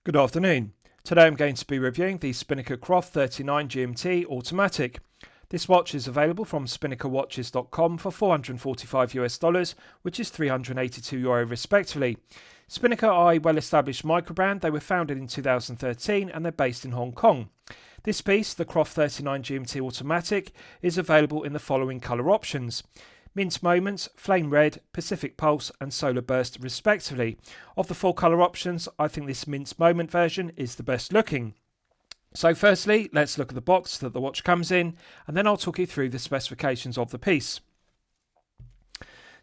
Good afternoon. Today I'm going to be reviewing the Spinnaker Croft 39 GMT Automatic. This watch is available from spinnakerwatches.com for $445 which is €382 respectively. Spinnaker are a well-established microbrand. They were founded in 2013 and they're based in Hong Kong. This piece, the Croft 39 GMT Automatic, is available in the following colour options: Mint Moment, Flame Red, Pacific Pulse and Solar Burst respectively. Of the four colour options, I think this Mint Moment version is the best looking. So firstly, let's look at the box that the watch comes in, and then I'll talk you through the specifications of the piece.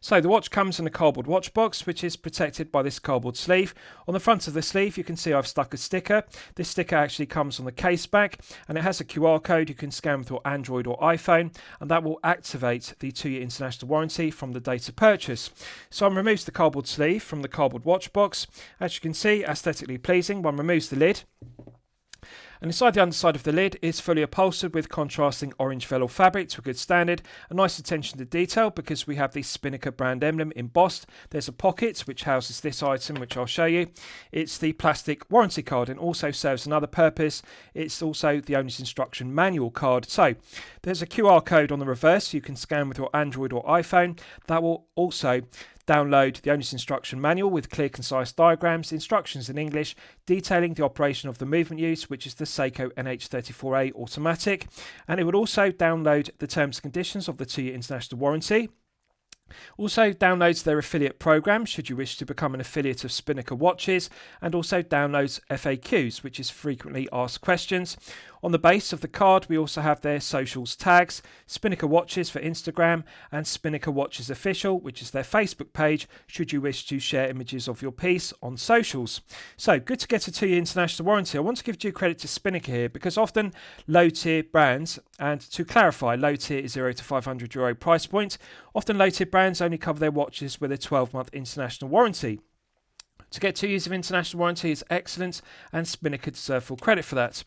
So the watch comes in a cardboard watch box, which is protected by this cardboard sleeve. On the front of the sleeve you can see I've stuck a sticker. This sticker actually comes on the case back, and it has a QR code you can scan with your Android or iPhone, and that will activate the 2-year international warranty from the date of purchase. So one removes the cardboard sleeve from the cardboard watch box. As you can see, aesthetically pleasing. One removes the lid, and inside the underside of the lid is fully upholstered with contrasting orange velour fabric to a good standard. A nice attention to detail because we have the Spinnaker brand emblem embossed. There's a pocket which houses this item, which I'll show you. It's the plastic warranty card and also serves another purpose. It's also the owner's instruction manual card. So there's a QR code on the reverse you can scan with your Android or iPhone. That will also download the owner's instruction manual with clear, concise diagrams, instructions in English detailing the operation of the movement use, which is the Seiko NH34A automatic, and it would also download the terms and conditions of the 2-year international warranty. Also downloads their affiliate program should you wish to become an affiliate of Spinnaker watches, and also downloads FAQs, which is frequently asked questions. On the base of the card we also have their socials tags: Spinnaker Watches for Instagram and Spinnaker Watches Official, which is their Facebook page should you wish to share images of your piece on socials. So good to get a 2-year international warranty. I want to give due credit to Spinnaker here because often low tier brands, and to clarify, low tier is €0 to €500 price point, often low tier brands only cover their watches with a 12-month international warranty. To get 2 years of international warranty is excellent, and Spinnaker deserve full credit for that.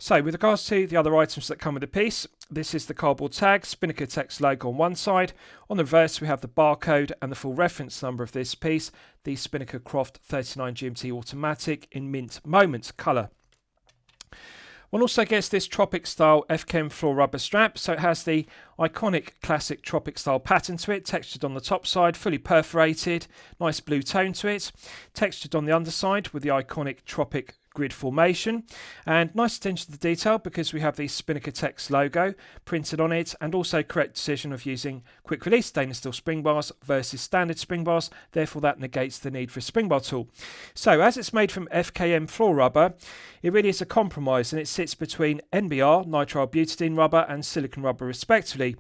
So with regards to the other items that come with the piece, this is the cardboard tag, Spinnaker text logo on one side. On the reverse we have the barcode and the full reference number of this piece, the Spinnaker Croft 39 GMT Automatic in Mint Moment colour. One also gets this Tropic style FKM floor rubber strap, so it has the iconic classic Tropic style pattern to it, textured on the top side, fully perforated, nice blue tone to it, textured on the underside with the iconic Tropic grid formation, and nice attention to detail because we have the Spinnaker text logo printed on it, and also correct decision of using quick release stainless steel spring bars versus standard spring bars, therefore that negates the need for a spring bar tool. So as it's made from FKM floor rubber, it really is a compromise, and it sits between NBR, nitrile butadiene rubber, and silicone rubber respectively.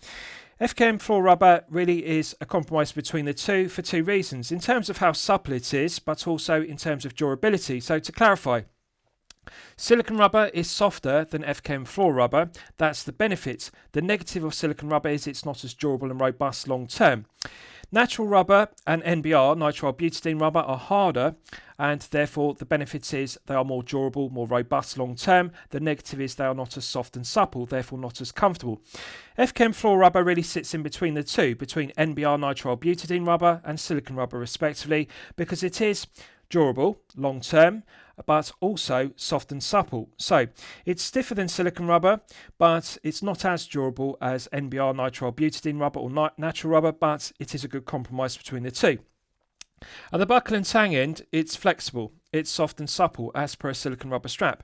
FKM floor rubber really is a compromise between the two for two reasons: in terms of how supple it is, but also in terms of durability. So to clarify, silicone rubber is softer than FKM floor rubber. That's the benefit. The negative of silicone rubber is it's not as durable and robust long term. Natural rubber and NBR, nitrile butadiene rubber, are harder, and therefore the benefit is they are more durable, more robust long term. The negative is they are not as soft and supple, therefore not as comfortable. FKM floor rubber really sits in between the two, between NBR nitrile butadiene rubber and silicone rubber respectively, because it is durable long term, but also soft and supple. So it's stiffer than silicone rubber, but it's not as durable as NBR nitrile butadiene rubber or natural rubber, but it is a good compromise between the two. At the buckle and tang end, it's flexible, it's soft and supple as per a silicone rubber strap.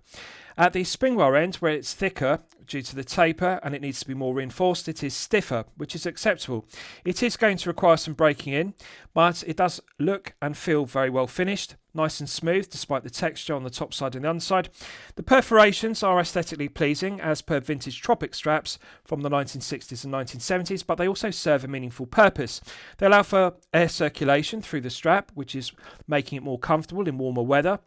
At the spring bar end, where it's thicker due to the taper and it needs to be more reinforced, it is stiffer, which is acceptable. It is going to require some breaking in, but it does look and feel very well finished, nice and smooth despite the texture on the top side and the underside. The perforations are aesthetically pleasing as per vintage Tropic straps from the 1960s and 1970s, but they also serve a meaningful purpose. They allow for air circulation through the strap, which is making it more comfortable in warmer weather.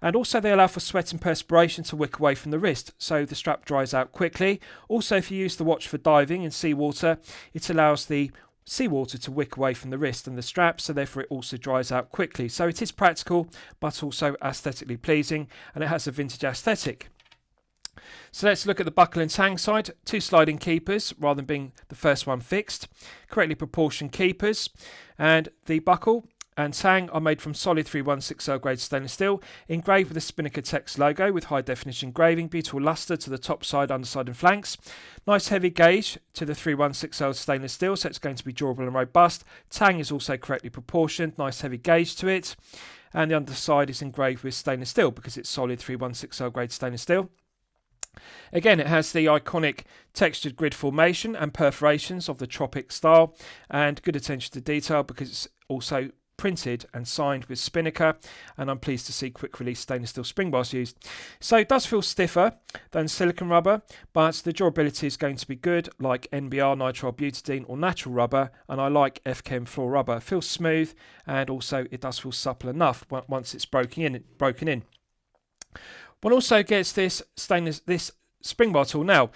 And also they allow for sweat and perspiration to wick away from the wrist, so the strap dries out quickly. Also, if you use the watch for diving in seawater, it allows the seawater to wick away from the wrist and the strap, so therefore it also dries out quickly. So it is practical, but also aesthetically pleasing, and it has a vintage aesthetic. So let's look at the buckle and tang side. Two sliding keepers rather than being the first one fixed. Correctly proportioned keepers, and the buckle and tang are made from solid 3160 grade stainless steel, engraved with the Spinnaker text logo with high definition engraving, beautiful lustre to the top side, underside and flanks. Nice heavy gauge to the 3160 stainless steel, so it's going to be durable and robust. Tang is also correctly proportioned, nice heavy gauge to it. And the underside is engraved with stainless steel because it's solid 3160 grade stainless steel. Again, it has the iconic textured grid formation and perforations of the Tropic style, and good attention to detail because it's also printed and signed with Spinnaker, and I'm pleased to see quick release stainless steel spring bars used. So it does feel stiffer than silicone rubber, but the durability is going to be good, like NBR, nitrile butadiene or natural rubber, and I like FKM floor rubber. It feels smooth, and also it does feel supple enough once it's broken in. One also gets this spring bar tool. Now,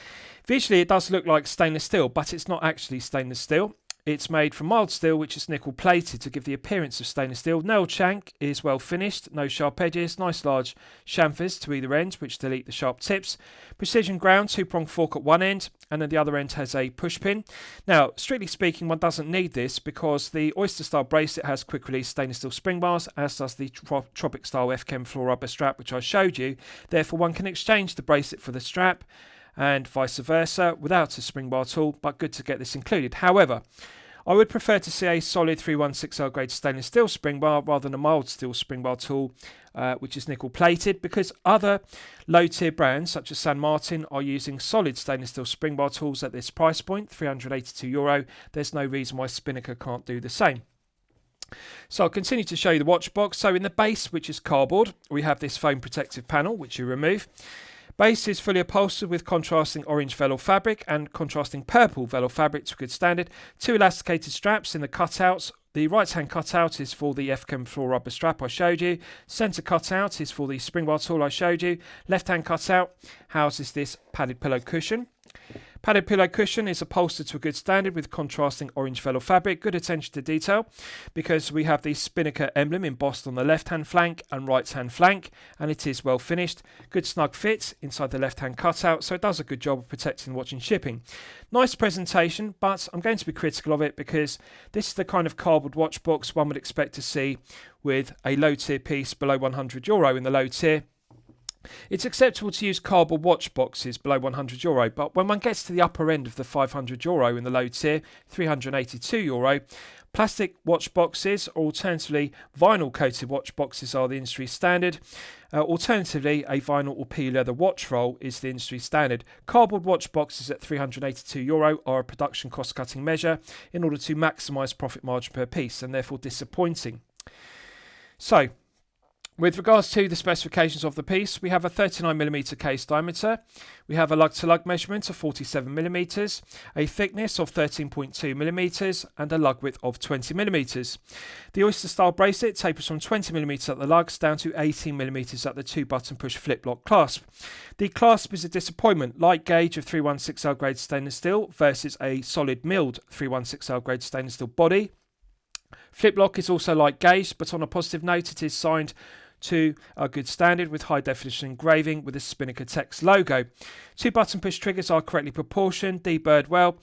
visually it does look like stainless steel, but it's not actually stainless steel. It's made from mild steel, which is nickel plated to give the appearance of stainless steel. Nailed shank is well finished, no sharp edges, nice large chamfers to either end, which delete the sharp tips. Precision ground, 2-prong fork at one end, and then the other end has a push pin. Now, strictly speaking, one doesn't need this because the Oyster style bracelet has quick release stainless steel spring bars, as does the Tropic style FKM floor rubber strap, which I showed you. Therefore, one can exchange the bracelet for the strap and vice versa without a spring bar tool, but good to get this included. However, I would prefer to see a solid 3160 grade stainless steel spring bar rather than a mild steel spring bar tool, which is nickel plated, because other low tier brands such as San Martin are using solid stainless steel spring bar tools at this price point, €382. There's no reason why Spinnaker can't do the same. So I'll continue to show you the watch box. So in the base, which is cardboard, we have this foam protective panel which you remove. Base is fully upholstered with contrasting orange velour fabric and contrasting purple velour fabric to good standard. 2 elasticated straps in the cutouts. The right hand cutout is for the FKM floor rubber strap I showed you. Centre cutout is for the spring bar tool I showed you. Left hand cutout houses this padded pillow cushion. Padded pillow cushion is upholstered to a good standard with contrasting orange velour fabric. Good attention to detail because we have the Spinnaker emblem embossed on the left hand flank and right hand flank, and it is well finished. Good snug fit inside the left hand cutout, so it does a good job of protecting watch and shipping. Nice presentation, but I'm going to be critical of it because this is the kind of cardboard watch box one would expect to see with a low tier piece below €100 in the low tier. It's acceptable to use cardboard watch boxes below €100, but when one gets to the upper end of the €500 in the low tier, €382, plastic watch boxes or alternatively vinyl coated watch boxes are the industry standard. Alternatively, a vinyl or pea leather watch roll is the industry standard. Cardboard watch boxes at €382 are a production cost cutting measure in order to maximise profit margin per piece, and therefore disappointing. So, with regards to the specifications of the piece, we have a 39mm case diameter, we have a lug-to-lug measurement of 47mm, a thickness of 13.2mm, and a lug width of 20mm. The Oyster style bracelet tapers from 20mm at the lugs down to 18mm at the 2-button push flip-lock clasp. The clasp is a disappointment, light gauge of 3160 grade stainless steel versus a solid milled 3160 grade stainless steel body. Flip-lock is also light gauge, but on a positive note, it is signed to a good standard with high definition engraving with the Spinnaker text logo. 2-button push triggers are correctly proportioned, deburred well.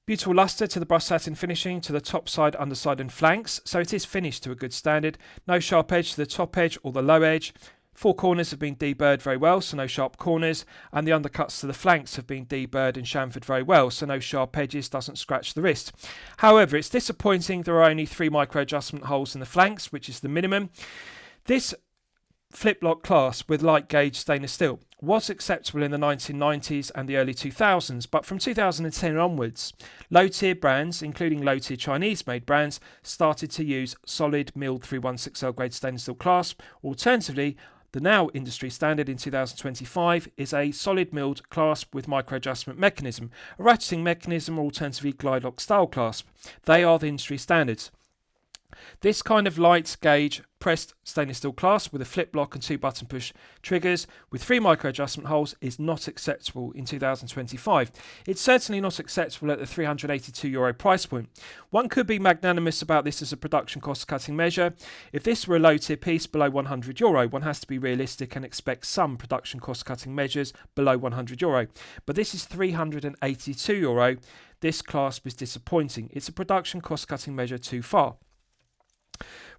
Beautiful lustre to the brush satin finishing to the top side, underside and flanks, so it is finished to a good standard. No sharp edge to the top edge or the low edge. 4 corners have been deburred very well, so no sharp corners, and the undercuts to the flanks have been deburred and chamfered very well, so no sharp edges, doesn't scratch the wrist. However, it's disappointing there are only 3 micro adjustment holes in the flanks, which is the minimum. This flip-lock clasp with light gauge stainless steel was acceptable in the 1990s and the early 2000s, but from 2010 onwards, low-tier brands, including low-tier Chinese-made brands, started to use solid milled 3160 grade stainless steel clasp. Alternatively, the now industry standard in 2025 is a solid milled clasp with micro adjustment mechanism, a ratcheting mechanism, or alternatively glide lock style clasp. They are the industry standards. This kind of light gauge pressed stainless steel clasp with a flip lock and 2-button push triggers with 3 micro adjustment holes is not acceptable in 2025. It's certainly not acceptable at the €382 price point. One could be magnanimous about this as a production cost cutting measure. If this were a low tier piece below €100, one has to be realistic and expect some production cost cutting measures below €100. But this is €382. This clasp is disappointing. It's a production cost cutting measure too far.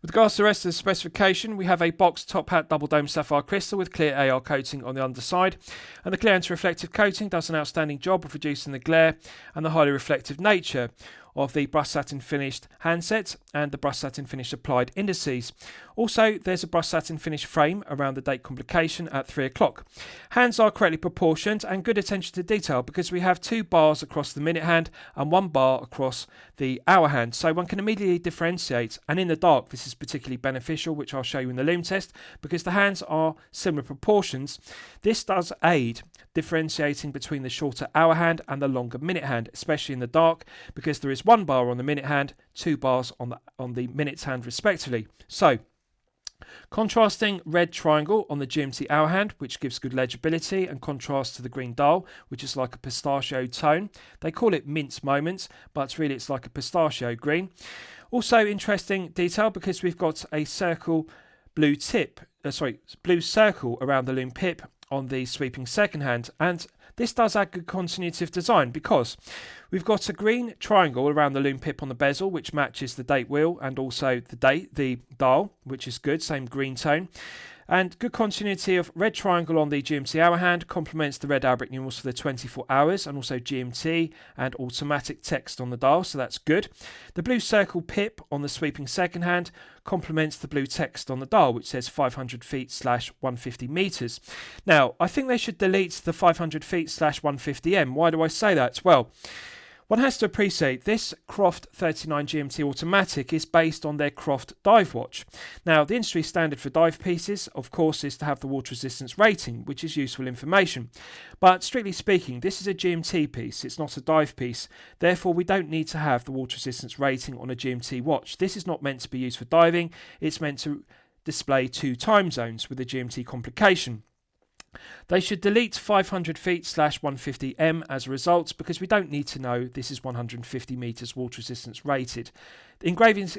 With regards to the rest of the specification, we have a boxed top hat double dome sapphire crystal with clear AR coating on the underside, and the clear anti-reflective coating does an outstanding job of reducing the glare and the highly reflective nature of the brushed satin finished handset and the brushed satin finish applied indices. Also, there's a brushed satin finish frame around the date complication at 3 o'clock. Hands are correctly proportioned and good attention to detail because we have 2 bars across the minute hand and 1 bar across the hour hand, so one can immediately differentiate, and in the dark this is particularly beneficial, which I'll show you in the Lume test, because the hands are similar proportions. This does aid differentiating between the shorter hour hand and the longer minute hand, especially in the dark, because there is 1 bar on the minute hand, 2 bars on the minutes hand respectively. So contrasting red triangle on the GMT hour hand, which gives good legibility and contrast to the green dial, which is like a pistachio tone. They call it mint moment, but really it's like a pistachio green. Also interesting detail because we've got a blue circle around the Lume pip on the sweeping second hand, and this does add good continuity of design because we've got a green triangle around the Lume pip on the bezel, which matches the date wheel and also the dial, which is good, same green tone. And good continuity of red triangle on the GMT hour hand complements the red Arabic numerals for the 24 hours and also GMT and automatic text on the dial, so that's good. The blue circle pip on the sweeping second hand complements the blue text on the dial, which says 500 feet / 150 meters. Now, I think they should delete the 500 feet / 150 m. Why do I say that? Well, one has to appreciate this Croft 39 GMT automatic is based on their Croft dive watch. Now, the industry standard for dive pieces, of course, is to have the water resistance rating, which is useful information. But strictly speaking, this is a GMT piece, it's not a dive piece. Therefore, we don't need to have the water resistance rating on a GMT watch. This is not meant to be used for diving, it's meant to display 2 time zones with a GMT complication. They should delete 500 feet / 150 m as a result because we don't need to know this is 150 meters water resistance rated. Engraving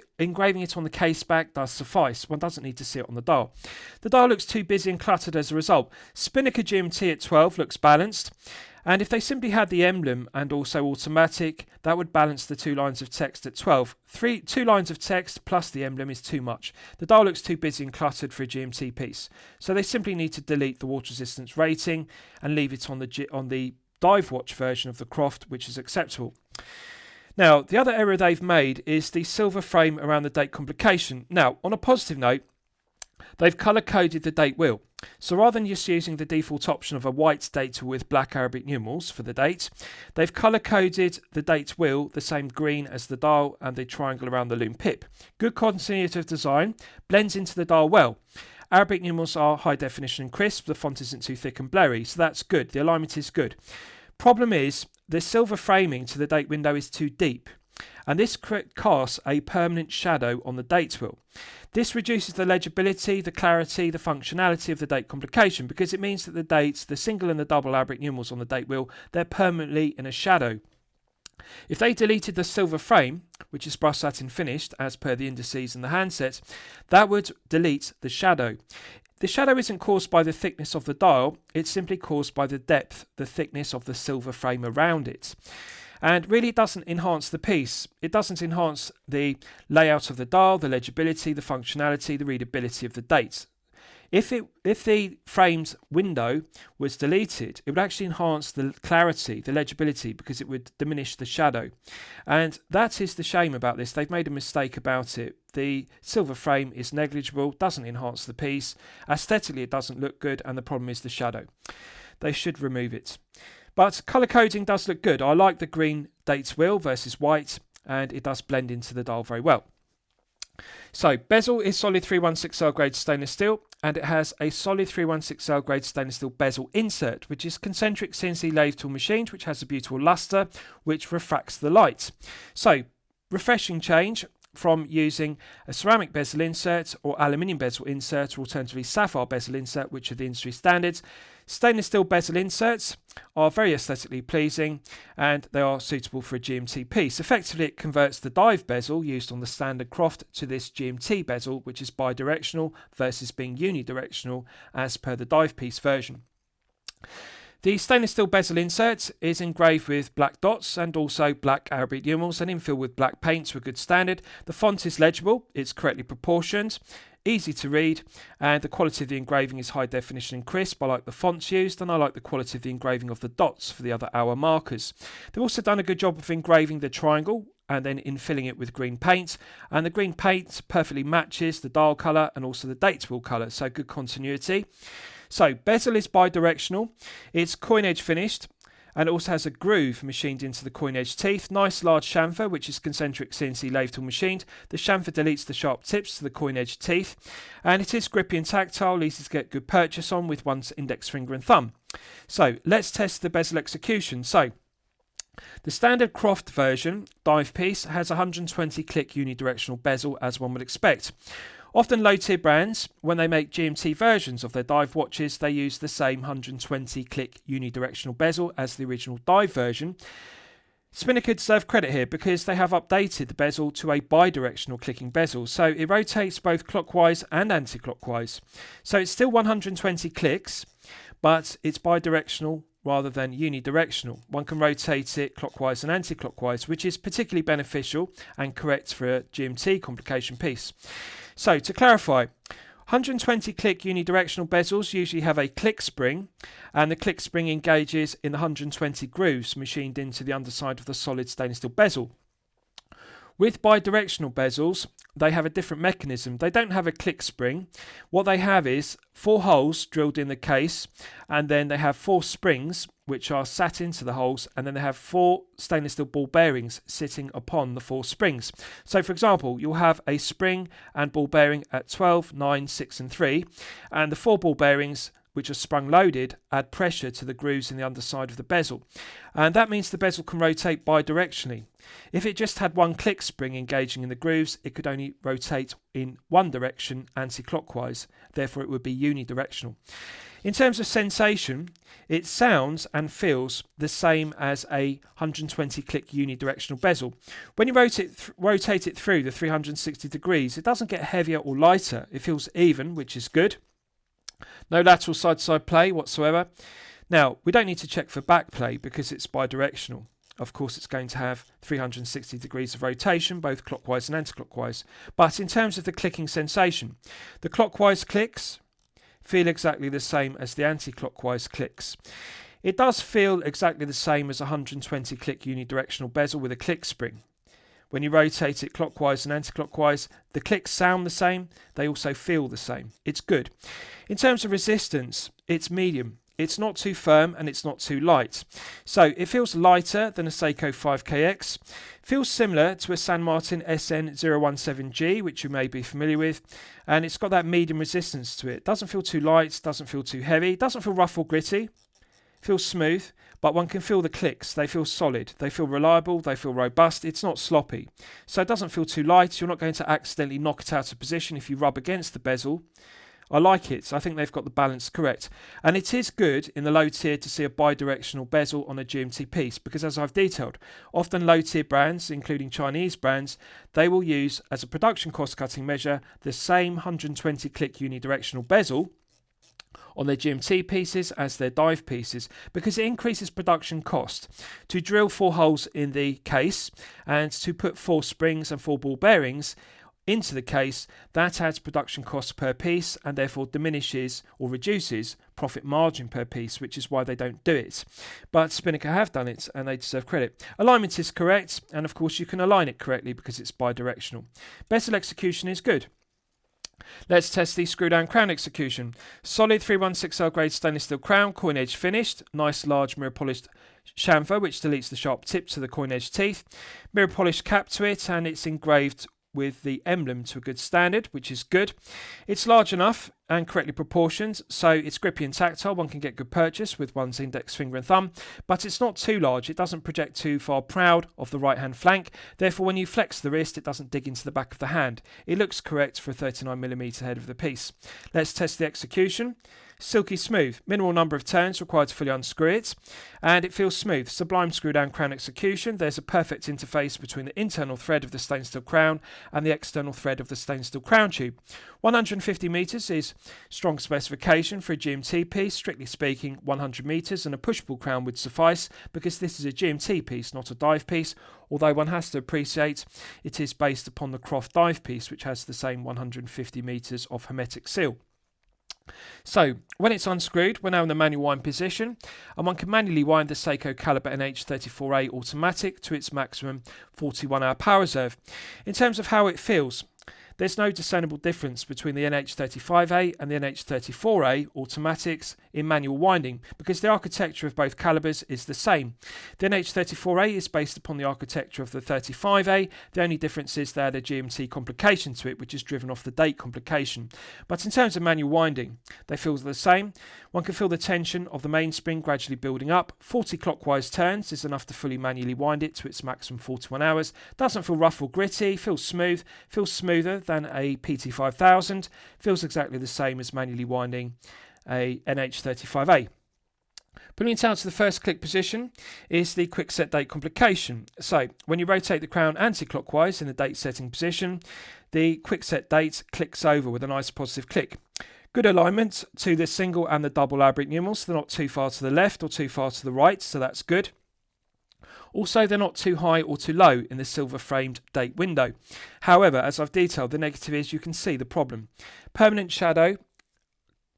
it on the case back does suffice. One doesn't need to see it on the dial. The dial looks too busy and cluttered as a result. Spinnaker GMT at 12 looks balanced. And if they simply had the emblem and also automatic, that would balance the 2 lines of text at 12. 2 lines of text plus the emblem is too much. The dial looks too busy and cluttered for a GMT piece. So they simply need to delete the water resistance rating and leave it on the dive watch version of the Croft, which is acceptable. Now, the other error they've made is the silver frame around the date complication. Now, on a positive note, they've colour-coded the date wheel. So rather than just using the default option of a white date wheel with black Arabic numerals for the date, they've colour-coded the date wheel the same green as the dial and the triangle around the Lume pip. Good continuity of design, blends into the dial well. Arabic numerals are high definition and crisp, the font isn't too thick and blurry, so that's good, the alignment is good. Problem is, the silver framing to the date window is too deep, and this casts a permanent shadow on the date wheel. This reduces the legibility, the clarity, the functionality of the date complication because it means that the dates, the single and the double Arabic numerals on the date wheel, they're permanently in a shadow. If they deleted the silver frame, which is brushed satin finished as per the indices and the handset, that would delete the shadow. The shadow isn't caused by the thickness of the dial, it's simply caused by the depth, the thickness of the silver frame around it. And really it doesn't enhance the piece. It doesn't enhance the layout of the dial, the legibility, the functionality, the readability of the dates. If the frame's window was deleted, it would actually enhance the clarity, the legibility, because it would diminish the shadow. And that is the shame about this. They've made a mistake about it. The silver frame is negligible, doesn't enhance the piece. Aesthetically, it doesn't look good, and the problem is the shadow. They should remove it. But colour coding does look good. I like the green dates wheel versus white, and it does blend into the dial very well. So, bezel is solid 316L grade stainless steel, and it has a solid 316L grade stainless steel bezel insert, which is concentric CNC lathe tool machined, which has a beautiful lustre, which refracts the light. So, refreshing change from using a ceramic bezel insert or aluminium bezel insert, or alternatively sapphire bezel insert, which are the industry standards. Stainless steel bezel inserts are very aesthetically pleasing and they are suitable for a GMT piece. Effectively, it converts the dive bezel used on the standard Croft to this GMT bezel, which is bidirectional versus being unidirectional as per the dive piece version. The stainless steel bezel insert is engraved with black dots and also black Arabic numerals and infilled with black paint to a good standard. The font is legible, it's correctly proportioned, easy to read, and the quality of the engraving is high definition and crisp. I like the fonts used, and I like the quality of the engraving of the dots for the other hour markers. They've also done a good job of engraving the triangle and then infilling it with green paint, and the green paint perfectly matches the dial colour and also the date wheel colour, so good continuity. So bezel is bi-directional, it's coin edge finished, and it also has a groove machined into the coin edge teeth. Nice large chamfer, which is concentric CNC lathe tool machined. The chamfer deletes the sharp tips to the coin edge teeth, and it is grippy and tactile, easy to get good purchase on with one's index finger and thumb. So let's test the bezel execution. So the standard Croft version dive piece has 120 click unidirectional bezel, as one would expect. Often low-tier brands, when they make GMT versions of their dive watches, they use the same 120 click unidirectional bezel as the original dive version. Spinnaker deserve credit here because they have updated the bezel to a bi-directional clicking bezel, so it rotates both clockwise and anti-clockwise. So it's still 120 clicks, but it's bi-directional rather than unidirectional. One can rotate it clockwise and anti-clockwise, which is particularly beneficial and correct for a GMT complication piece. So to clarify, 120 click unidirectional bezels usually have a click spring, and the click spring engages in the 120 grooves machined into the underside of the solid stainless steel bezel. With bidirectional bezels, they have a different mechanism. They don't have a click spring. What they have is 4 holes drilled in the case, and then they have 4 springs which are sat into the holes, and then they have 4 stainless steel ball bearings sitting upon the 4 springs. So for example, you'll have a spring and ball bearing at 12, 9, 6 and 3, and the 4 ball bearings which are sprung loaded add pressure to the grooves in the underside of the bezel, and that means the bezel can rotate bidirectionally. If it just had one click spring engaging in the grooves, it could only rotate in one direction anti-clockwise, therefore it would be unidirectional. In terms of sensation, it sounds and feels the same as a 120 click unidirectional bezel. When you rotate it through the 360 degrees, it doesn't get heavier or lighter. It feels even, which is good. No lateral side-to-side play whatsoever. Now, we don't need to check for back play because it's bidirectional. Of course, it's going to have 360 degrees of rotation, both clockwise and anti-clockwise. But in terms of the clicking sensation, the clockwise clicks feel exactly the same as the anti-clockwise clicks. It does feel exactly the same as a 120 click unidirectional bezel with a click spring. When you rotate it clockwise and anti-clockwise, the clicks sound the same, they also feel the same. It's good. In terms of resistance, it's medium. It's not too firm and it's not too light. So it feels lighter than a Seiko 5KX, feels similar to a San Martin SN017G, which you may be familiar with, and it's got that medium resistance to it. Doesn't feel too light, doesn't feel too heavy, doesn't feel rough or gritty, feels smooth, but one can feel the clicks. They feel solid, they feel reliable, they feel robust. It's not sloppy. So it doesn't feel too light. You're not going to accidentally knock it out of position if you rub against the bezel. I like it. I think they've got the balance correct. And it is good in the low tier to see a bidirectional bezel on a GMT piece because, as I've detailed, often low tier brands, including Chinese brands, they will use as a production cost cutting measure the same 120 click unidirectional bezel on their GMT pieces as their dive pieces because it increases production cost. To drill 4 holes in the case and to put 4 springs and 4 ball bearings into the case, that adds production costs per piece and therefore diminishes or reduces profit margin per piece, which is why they don't do it. But Spinnaker have done it and they deserve credit. Alignment is correct, and of course you can align it correctly because it's bidirectional. Bezel execution is good. Let's test the screw down crown execution. Solid 316L grade stainless steel crown, coin edge finished, nice large mirror polished chamfer which deletes the sharp tip to the coin edge teeth, mirror polished cap to it, and it's engraved with the emblem to a good standard, which is good. It's large enough and correctly proportioned, so it's grippy and tactile. One can get good purchase with one's index finger and thumb, but it's not too large. It doesn't project too far proud of the right hand flank. Therefore, when you flex the wrist, it doesn't dig into the back of the hand. It looks correct for a 39mm head of the piece. Let's test the execution. Silky smooth, minimal number of turns required to fully unscrew it, and it feels smooth. Sublime screw down crown execution. There's a perfect interface between the internal thread of the stainless steel crown and the external thread of the stainless steel crown tube. 150 metres is strong specification for a GMT piece. Strictly speaking, 100 metres and a push-pull crown would suffice, because this is a GMT piece, not a dive piece, although one has to appreciate it is based upon the Croft dive piece, which has the same 150 metres of hermetic seal. So, when it's unscrewed, we're now in the manual wind position, and one can manually wind the Seiko Calibre NH34A automatic to its maximum 41-hour power reserve. In terms of how it feels, there's no discernible difference between the NH35A and the NH34A automatics in manual winding, because the architecture of both calibers is the same. The NH34A is based upon the architecture of the 35A. The only difference is they add a GMT complication to it, which is driven off the date complication. But in terms of manual winding, they feel the same. One can feel the tension of the mainspring gradually building up. 40 clockwise turns is enough to fully manually wind it to its maximum 41 hours. Doesn't feel rough or gritty, feels smooth, feels smoother than a PT5000, feels exactly the same as manually winding a NH35A. Putting it out to the first click position is the quick set date complication. So when you rotate the crown anti-clockwise in the date setting position, the quick set date clicks over with a nice positive click. Good alignment to the single and the double Arabic numerals. They're not too far to the left or too far to the right, so that's good. Also, they're not too high or too low in the silver framed date window. However, as I've detailed, the negative is you can see the problem. Permanent shadow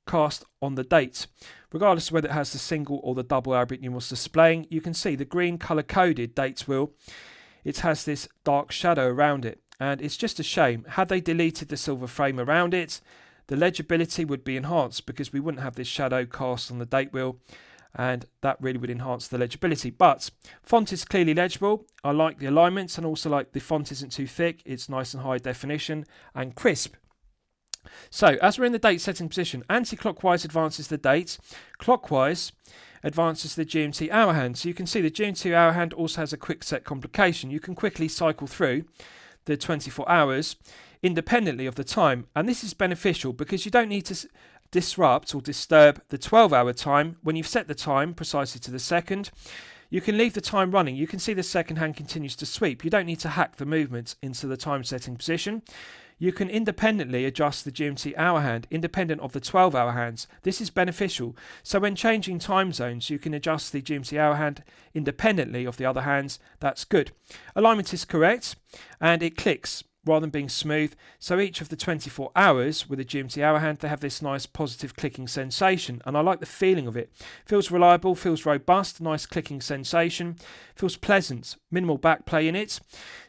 cast on the date. Regardless of whether it has the single or the double Arabic numerals displaying, you can see the green colour coded dates wheel. It has this dark shadow around it, and it's just a shame. Had they deleted the silver frame around it, the legibility would be enhanced, because we wouldn't have this shadow cast on the date wheel, and that really would enhance the legibility. But font is clearly legible. I like the alignments, and also like the font isn't too thick. It's nice and high definition and crisp. So as we're in the date setting position, anti-clockwise advances the date, clockwise advances the GMT hour hand. So you can see the GMT hour hand also has a quick set complication. You can quickly cycle through the 24 hours independently of the time, and this is beneficial because you don't need to disrupt or disturb the 12-hour time. When you've set the time precisely to the second, you can leave the time running. You can see the second hand continues to sweep. You don't need to hack the movement into the time setting position. You can independently adjust the GMT hour hand independent of the 12-hour hands. This is beneficial. So when changing time zones, you can adjust the GMT hour hand independently of the other hands. That's good. Alignment is correct, and it clicks rather than being smooth. So each of the 24 hours with a GMT hour hand, they have this nice positive clicking sensation, and I like the feeling of it. Feels reliable, feels robust, nice clicking sensation, feels pleasant, minimal backplay in it.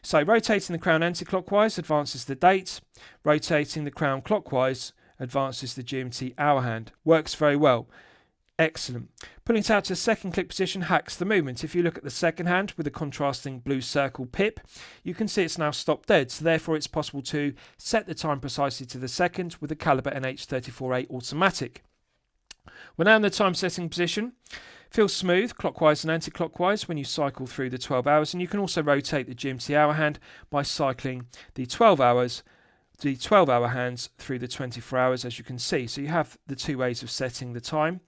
So rotating the crown anti-clockwise advances the date, rotating the crown clockwise advances the GMT hour hand. Works very well. Excellent. Pulling it out to the second click position hacks the movement. If you look at the second hand with the contrasting blue circle pip, you can see it's now stopped dead, so therefore it's possible to set the time precisely to the second with the Calibre NH34A automatic. We're now in the time setting position. Feels smooth, clockwise and anti-clockwise when you cycle through the 12 hours, and you can also rotate the GMT hour hand by cycling the 12-hour hands through the 24 hours, as you can see. So you have the two ways of setting the time.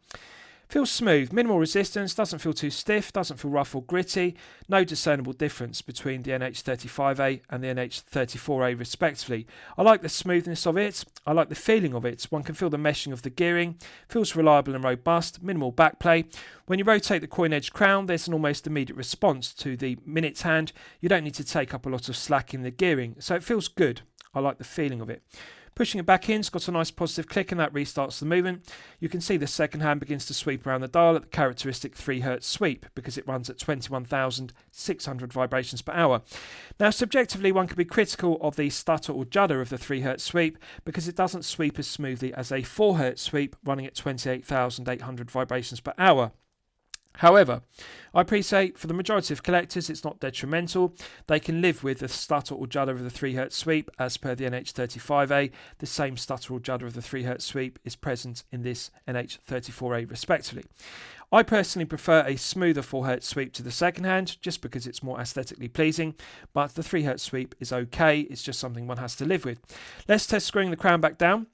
Feels smooth, minimal resistance, doesn't feel too stiff, doesn't feel rough or gritty. No discernible difference between the NH35A and the NH34A respectively. I like the smoothness of it, I like the feeling of it. One can feel the meshing of the gearing, feels reliable and robust, minimal backplay. When you rotate the coin edge crown, there's an almost immediate response to the minutes hand. You don't need to take up a lot of slack in the gearing, so it feels good. I like the feeling of it. Pushing it back in, it's got a nice positive click, and that restarts the movement. You can see the second hand begins to sweep around the dial at the characteristic 3 Hz sweep, because it runs at 21,600 vibrations per hour. Now, subjectively, one could be critical of the stutter or judder of the 3 Hz sweep, because it doesn't sweep as smoothly as a 4 Hz sweep running at 28,800 vibrations per hour. However, I appreciate for the majority of collectors it's not detrimental. They can live with the stutter or judder of the 3 Hz sweep as per the NH35A. The same stutter or judder of the 3 Hz sweep is present in this NH34A respectively. I personally prefer a smoother 4 Hz sweep to the second hand just because it's more aesthetically pleasing, but the 3 Hz sweep is okay. It's just something one has to live with. Let's test screwing the crown back down.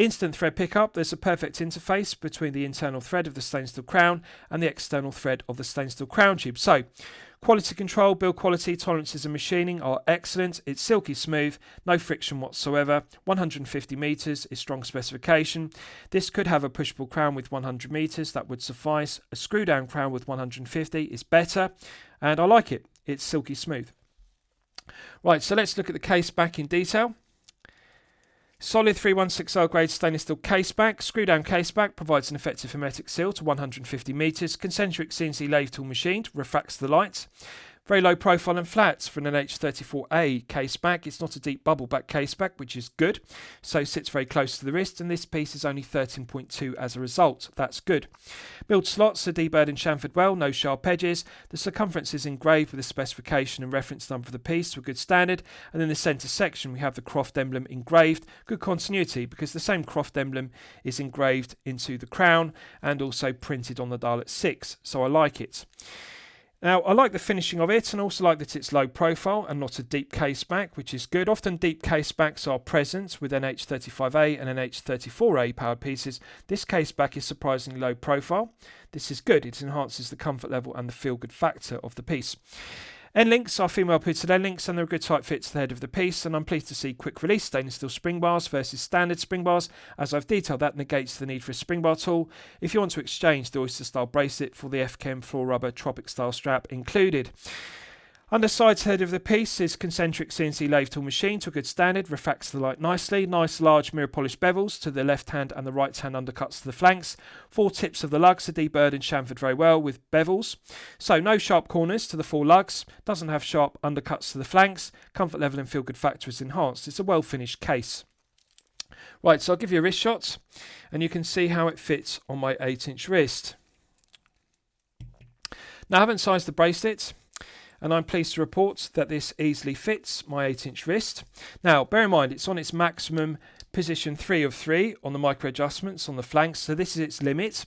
Instant thread pickup. There's a perfect interface between the internal thread of the stainless steel crown and the external thread of the stainless steel crown tube. So, quality control, build quality, tolerances and machining are excellent. It's silky smooth, no friction whatsoever. 150 meters is strong specification. This could have a pushable crown with 100 meters, that would suffice. A screw down crown with 150 is better, and I like it. It's silky smooth. Right, so let's look at the case back in detail. Solid 3160 grade stainless steel case back. Screw down case back provides an effective hermetic seal to 150 meters. Concentric CNC lathe tool machined, refracts the light. Very low profile and flat for an NH34A case back. It's not a deep bubble back case back, which is good. So sits very close to the wrist, and this piece is only 13.2 as a result. That's good. Milled slots are deburred and chamfered well, no sharp edges. The circumference is engraved with a specification and reference number for the piece to a good standard. And in the centre section we have the Croft emblem engraved. Good continuity, because the same Croft emblem is engraved into the crown and also printed on the dial at 6. So I like it. Now, I like the finishing of it, and also like that it's low profile and not a deep case back, which is good. Often deep case backs are present with NH35A and NH34A powered pieces. This case back is surprisingly low profile. This is good. It enhances the comfort level and the feel-good factor of the piece. End links are female pitted end links, and they're a good tight fit to the head of the piece, and I'm pleased to see quick release stainless steel spring bars versus standard spring bars. As I've detailed, that negates the need for a spring bar tool if you want to exchange the oyster style bracelet for the FKM floor rubber Tropic style strap included. Underside head of the piece is concentric CNC lathe tool machine to a good standard, refracts the light nicely. Nice large mirror polished bevels to the left hand and the right hand undercuts to the flanks. 4 tips of the lugs are deburred and chamfered very well with bevels. So no sharp corners to the 4 lugs, doesn't have sharp undercuts to the flanks. Comfort level and feel good factor is enhanced. It's a well finished case. Right, so I'll give you a wrist shot and you can see how it fits on my 8-inch wrist. Now I haven't sized the bracelet, and I'm pleased to report that this easily fits my 8-inch wrist. Now, bear in mind, it's on its maximum position 3 of 3 on the micro adjustments on the flanks, so this is its limit,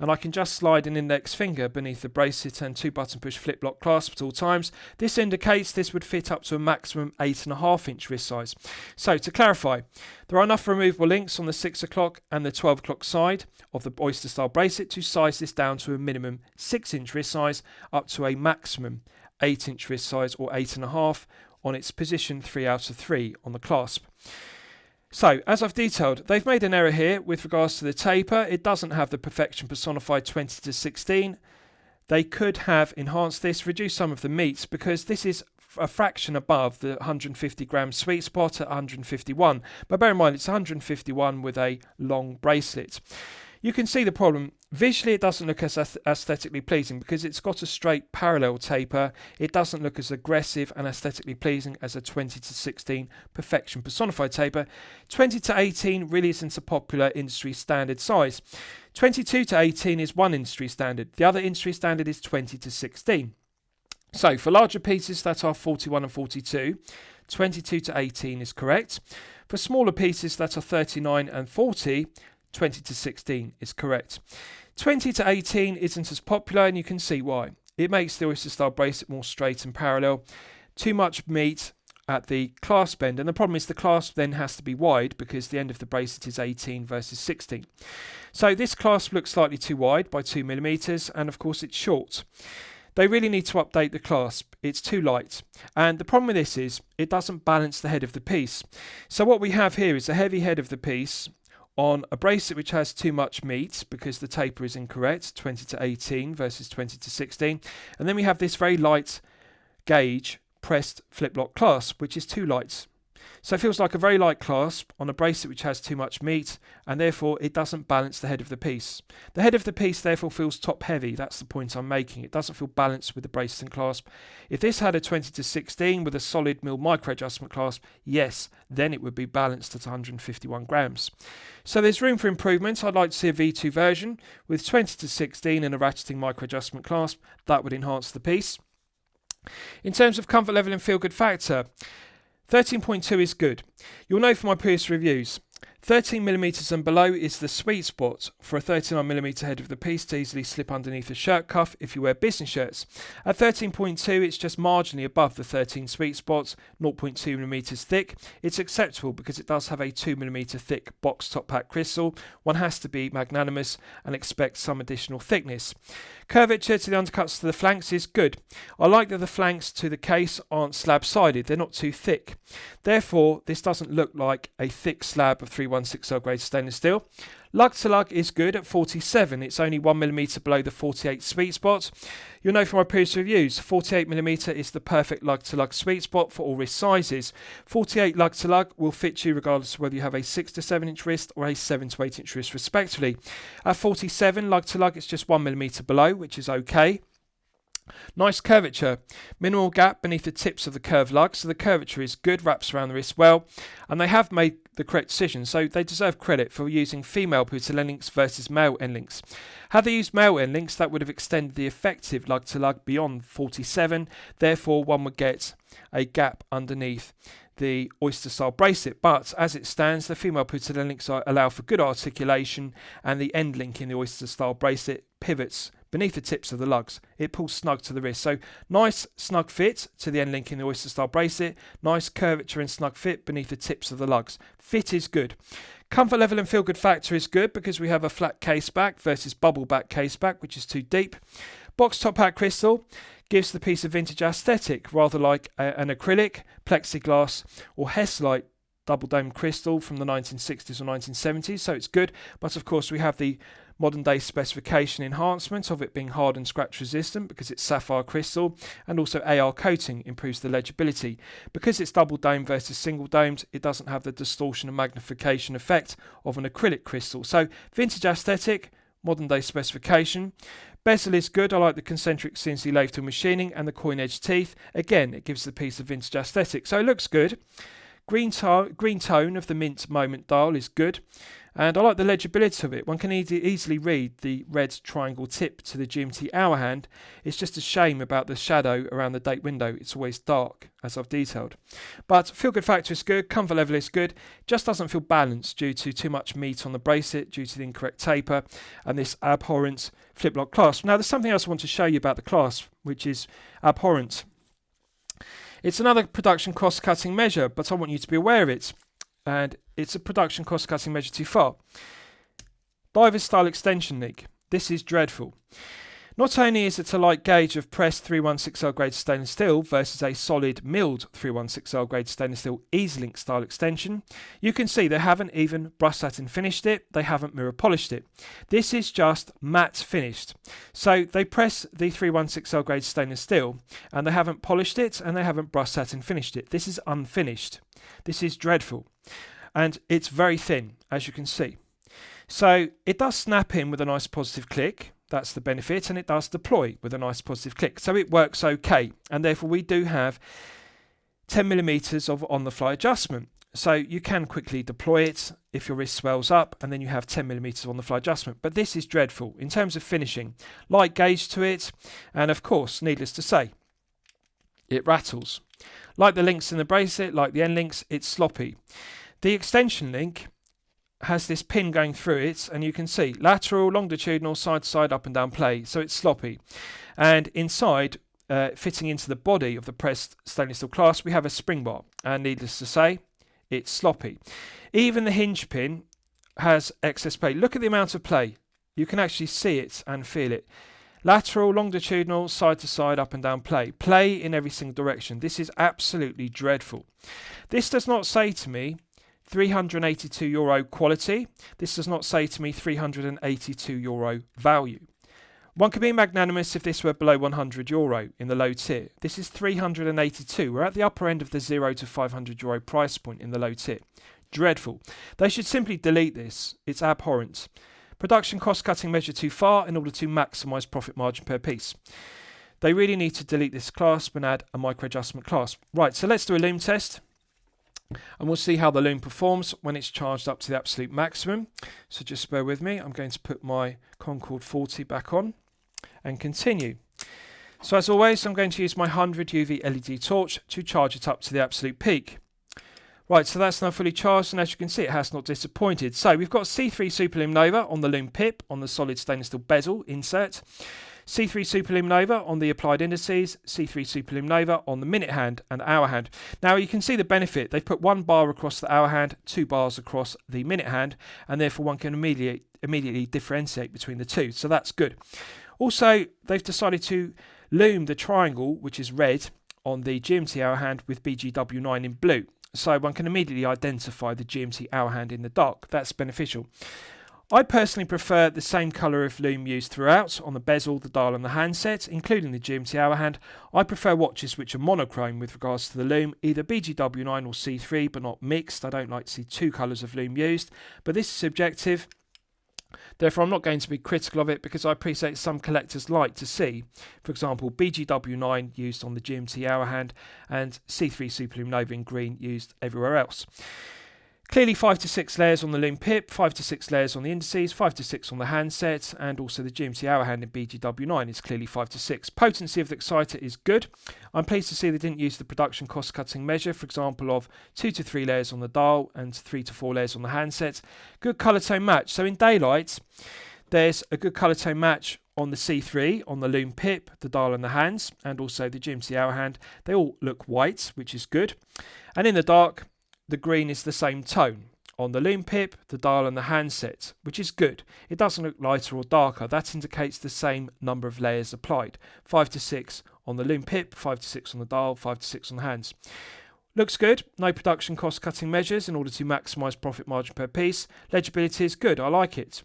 and I can just slide an index finger beneath the bracelet and 2 button push flip lock clasp at all times. This indicates this would fit up to a maximum 8.5-inch wrist size. So to clarify, there are enough removable links on the 6 o'clock and the 12 o'clock side of the oyster style bracelet to size this down to a minimum 6-inch wrist size up to a maximum 8-inch wrist size or 8.5 on its position 3 out of 3 on the clasp. So, as I've detailed, they've made an error here with regards to the taper. It doesn't have the perfection personified 20-16. They could have enhanced this, reduced some of the meat, because this is a fraction above the 150 gram sweet spot at 151. But bear in mind, it's 151 with a long bracelet. You can see the problem. Visually, it doesn't look as aesthetically pleasing because it's got a straight parallel taper. It doesn't look as aggressive and aesthetically pleasing as a 20-16 perfection personified taper. 20-18 really isn't a popular industry standard size. 22-18 is one industry standard. The other industry standard is 20-16. So for larger pieces that are 41 and 42, 22-18 is correct. For smaller pieces that are 39 and 40, 20-16 is correct. 20-18 isn't as popular, and you can see why. It makes the oyster style bracelet more straight and parallel. Too much meat at the clasp end, and the problem is the clasp then has to be wide because the end of the bracelet is 18 versus 16. So this clasp looks slightly too wide by 2 millimeters, and of course it's short. They really need to update the clasp. It's too light. And the problem with this is it doesn't balance the head of the piece. So what we have here is a heavy head of the piece on a bracelet which has too much meat because the taper is incorrect, 20-18 versus 20-16. And then we have this very light gauge pressed flip lock clasp, which is too light. So it feels like a very light clasp on a bracelet which has too much meat, and therefore it doesn't balance the head of the piece. The head of the piece therefore feels top heavy. That's the point I'm making. It doesn't feel balanced with the bracelet and clasp. If this had a 20-16 with a solid mill micro adjustment clasp, yes, then it would be balanced at 151 grams. So there's room for improvement. I'd like to see a V2 version with 20-16 and a ratcheting micro adjustment clasp. That would enhance the piece. In terms of comfort level and feel good factor, 13.2 is good. You'll know from my previous reviews, 13mm and below is the sweet spot for a 39mm head of the piece to easily slip underneath a shirt cuff if you wear business shirts. At 13.2 it's just marginally above the 13 sweet spot, 0.2mm thick. It's acceptable because it does have a 2mm thick box top pack crystal. One has to be magnanimous and expect some additional thickness. Curvature to the undercuts to the flanks is good. I like that the flanks to the case aren't slab sided, they're not too thick. Therefore this doesn't look like a thick slab of 316L grade stainless steel. Lug to lug is good at 47, it's only 1mm below the 48 sweet spot. You'll know from my previous reviews, 48mm is the perfect lug to lug sweet spot for all wrist sizes. 48 lug to lug will fit you regardless of whether you have a 6 to 7 inch wrist or a 7 to 8 inch wrist respectively. At 47 lug to lug it's just 1mm below, which is okay. Nice curvature, minimal gap beneath the tips of the curved lug, so the curvature is good, wraps around the wrist well, and they have made the correct decision, so they deserve credit for using female Putil end links versus male end links. Had they used male end links, that would have extended the effective lug to lug beyond 47, therefore one would get a gap underneath the oyster style bracelet, but as it stands the female Putil end links allow for good articulation, and the end link in the oyster style bracelet pivots beneath the tips of the lugs. It pulls snug to the wrist. So nice snug fit to the end link in the oyster style bracelet. Nice curvature and snug fit beneath the tips of the lugs. Fit is good. Comfort level and feel good factor is good because we have a flat case back versus bubble back case back, which is too deep. Box top hat crystal gives the piece a vintage aesthetic, rather like an acrylic, plexiglass or Hesselite double dome crystal from the 1960s or 1970s, so it's good. But of course we have the modern day specification enhancement of it being hard and scratch resistant because it's sapphire crystal, and also AR coating improves the legibility. Because it's double domed versus single domed, it doesn't have the distortion and magnification effect of an acrylic crystal. So vintage aesthetic, modern day specification. Bezel is good. I like the concentric CNC lathe tool machining and the coin edge teeth. Again, it gives the piece a vintage aesthetic, so it looks good. Green tone of the mint moment dial is good, and I like the legibility of it. One can easily read the red triangle tip to the GMT hour hand. It's just a shame about the shadow around the date window. It's always dark, as I've detailed. But feel good factor is good, comfort level is good, just doesn't feel balanced due to too much meat on the bracelet, due to the incorrect taper and this abhorrent flip lock clasp. Now there's something else I want to show you about the clasp, which is abhorrent. It's another production cost-cutting measure, but I want you to be aware of it. And it's a production cost-cutting measure too far. Diver's style extension link. This is dreadful. Not only is it a light gauge of pressed 316L grade stainless steel versus a solid milled 316L grade stainless steel EasyLink style extension, you can see they haven't even brush satin finished it, they haven't mirror polished it. This is just matte finished. So they press the 316L grade stainless steel and they haven't polished it and they haven't brush satin finished it. This is unfinished. This is dreadful. And it's very thin, as you can see. So it does snap in with a nice positive click. That's the benefit, and it does deploy with a nice positive click. So it works okay, and therefore we do have 10mm of on-the-fly adjustment. So you can quickly deploy it if your wrist swells up, and then you have 10mm on-the-fly adjustment. But this is dreadful in terms of finishing. Light gauge to it, and of course, needless to say, it rattles. Like the links in the bracelet, like the end links, it's sloppy. The extension link has this pin going through it, and you can see lateral, longitudinal, side to side, up and down play, so it's sloppy. And inside, fitting into the body of the pressed stainless steel clasp, we have a spring bar, and needless to say, it's sloppy. Even the hinge pin has excess play. Look at the amount of play. You can actually see it and feel it. Lateral, longitudinal, side to side, up and down play. Play in every single direction. This is absolutely dreadful. This does not say to me €382 quality. This does not say to me €382 value. One could be magnanimous if this were below €100 in the low tier. This is 382. We're at the upper end of the €0 to €500 price point in the low tier. Dreadful. They should simply delete this. It's abhorrent. Production cost cutting measure too far in order to maximise profit margin per piece. They really need to delete this clasp and add a micro adjustment clasp. Right, so let's do a Lume test. And we'll see how the Lume performs when it's charged up to the absolute maximum. So just bear with me. I'm going to put my Concord 40 back on and continue. So as always, I'm going to use my 100 UV LED torch to charge it up to the absolute peak. Right, so that's now fully charged, and as you can see, it has not disappointed. So we've got C3 Superluminova on the Lume pip on the solid stainless steel bezel insert, C3 Superluminova on the applied indices, C3 Superluminova on the minute hand and hour hand. Now you can see the benefit. They've put 1 bar across the hour hand, 2 bars across the minute hand, and therefore one can immediately differentiate between the two. So that's good. Also, they've decided to lume the triangle, which is red, on the GMT hour hand with BGW9 in blue. So one can immediately identify the GMT hour hand in the dark. That's beneficial. I personally prefer the same colour of lume used throughout on the bezel, the dial and the handset, including the GMT hour hand. I prefer watches which are monochrome with regards to the lume, either BGW9 or C3, but not mixed. I don't like to see 2 colours of lume used, but this is subjective. Therefore, I'm not going to be critical of it because I appreciate some collectors like to see, for example, BGW9 used on the GMT hour hand and C3 Superluminova in green used everywhere else. Clearly 5 to 6 layers on the Lume pip, 5 to 6 layers on the indices, 5 to 6 on the handset, and also the GMT hour hand in BGW9 is clearly 5 to 6. Potency of the exciter is good. I'm pleased to see they didn't use the production cost cutting measure, for example, of 2 to 3 layers on the dial and 3 to 4 layers on the handset. Good colour tone match. So in daylight, there's a good colour tone match on the C3, on the Lume pip, the dial and the hands, and also the GMT hour hand. They all look white, which is good. And in the dark, the green is the same tone on the Lume pip, the dial and the handset, which is good. It doesn't look lighter or darker. That indicates the same number of layers applied. 5 to 6 on the Lume pip, 5 to 6 on the dial, 5 to 6 on the hands. Looks good. No production cost cutting measures in order to maximise profit margin per piece. Legibility is good. I like it.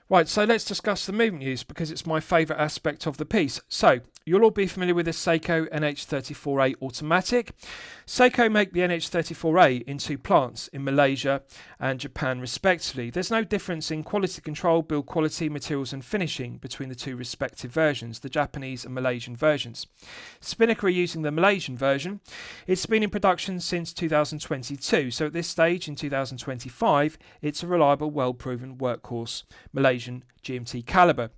Right, so let's discuss the movement use because it's my favourite aspect of the piece. So, you'll all be familiar with the Seiko NH34A automatic. Seiko make the NH34A in 2 plants in Malaysia and Japan respectively. There's no difference in quality control, build quality, materials and finishing between the 2 respective versions, the Japanese and Malaysian versions. Spinnaker are using the Malaysian version. It's been in production since 2022, so at this stage in 2025, it's a reliable, well-proven workhorse Malaysian GMT caliber.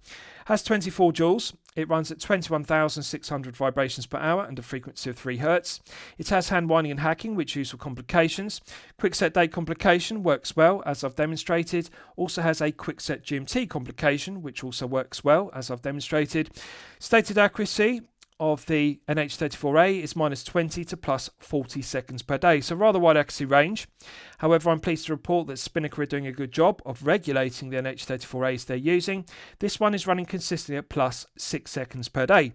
Has 24 joules. It runs at 21,600 vibrations per hour and a frequency of 3 Hz. It has hand winding and hacking, which use for complications. Quickset date complication works well, as I've demonstrated. Also has a quickset GMT complication, which also works well, as I've demonstrated. Stated accuracy of the NH34A is -20 to +40 seconds per day, so rather wide accuracy range. However, I'm pleased to report that Spinnaker are doing a good job of regulating the NH34As they're using. This one is running consistently at +6 seconds per day.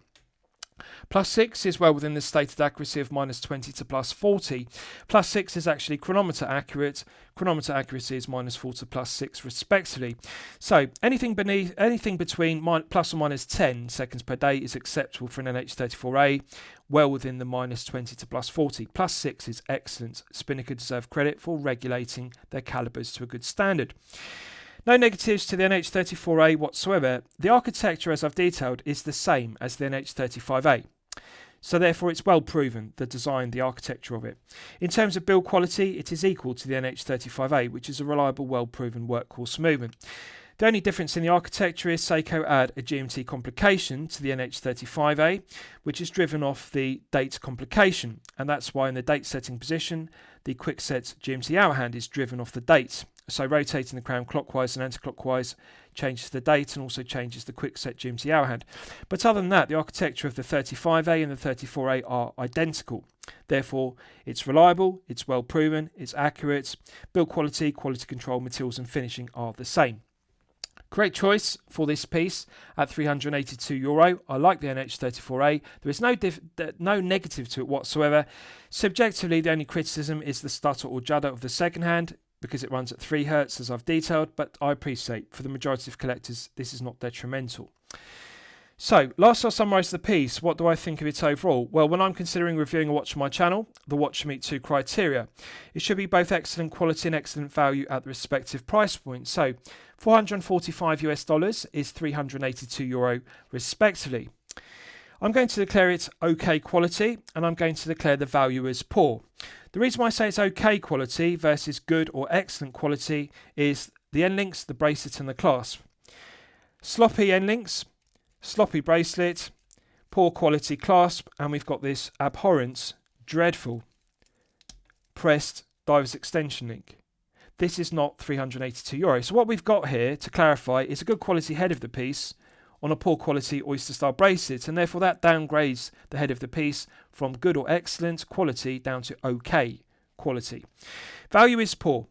+6 is well within the stated accuracy of -20 to +40. +6 is actually chronometer accurate. Chronometer accuracy is -4 to +6 respectively. So anything between plus or minus 10 seconds per day is acceptable for an NH34A, well within the -20 to +40. +6 is excellent. Spinnaker deserve credit for regulating their calibers to a good standard. No negatives to the NH34A whatsoever. The architecture, as I've detailed, is the same as the NH35A. So therefore it's well proven, the design, the architecture of it. In terms of build quality, it is equal to the NH35A, which is a reliable, well proven workhorse movement. The only difference in the architecture is Seiko add a GMT complication to the NH35A, which is driven off the date complication, and that's why in the date setting position, the quickset GMT hour hand is driven off the date. So rotating the crown clockwise and anti-clockwise changes the date and also changes the quickset GMT hour hand. But other than that, the architecture of the 35A and the 34A are identical. Therefore, it's reliable, it's well proven, it's accurate, build quality, quality control, materials and finishing are the same. Correct choice for this piece at €382. I like the NH34A. There is no negative to it whatsoever. Subjectively, the only criticism is the stutter or judder of the second hand, because it runs at 3 Hz as I've detailed, but I appreciate for the majority of collectors this is not detrimental. So, last I'll summarise the piece. What do I think of it overall? Well, when I'm considering reviewing a watch on my channel, the watch should meet 2 criteria. It should be both excellent quality and excellent value at the respective price point. So, $445 is €382 respectively. I'm going to declare it OK quality, and I'm going to declare the value as poor. The reason why I say it's OK quality versus good or excellent quality is the end links, the bracelet and the clasp. Sloppy end links, sloppy bracelet, poor quality clasp, and we've got this abhorrent, dreadful pressed diver's extension link. This is not €382. So what we've got here, to clarify, is a good quality head of the piece on a poor quality oyster style bracelet, and therefore that downgrades the head of the piece from good or excellent quality down to okay quality. Value is poor.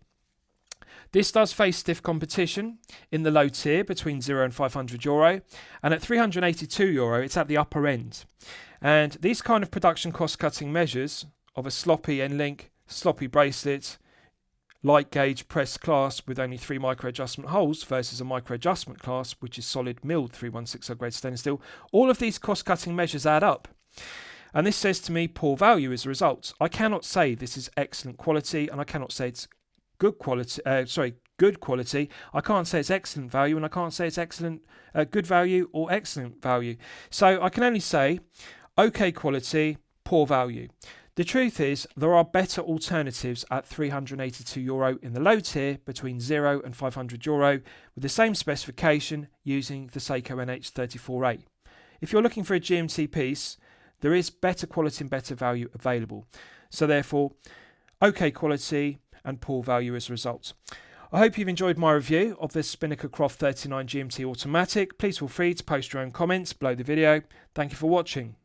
This does face stiff competition in the low tier between €0 and €500, and at €382 it's at the upper end. And these kind of production cost cutting measures of a sloppy end link, sloppy bracelet, light gauge press clasp with only 3 micro adjustment holes versus a micro adjustment clasp which is solid milled 3160 grade stainless steel, all of these cost cutting measures add up. And this says to me poor value as a result. I cannot say this is excellent quality, and I cannot say it's good quality. Good quality. I can't say it's excellent value, and I can't say it's excellent, good value or excellent value. So I can only say okay quality, poor value. The truth is there are better alternatives at €382 in the low tier between €0 and €500 with the same specification using the Seiko NH34A. If you're looking for a GMT piece, there is better quality and better value available. So therefore, okay quality and poor value as a result. I hope you've enjoyed my review of this Spinnaker Croft 39 GMT automatic. Please feel free to post your own comments below the video. Thank you for watching.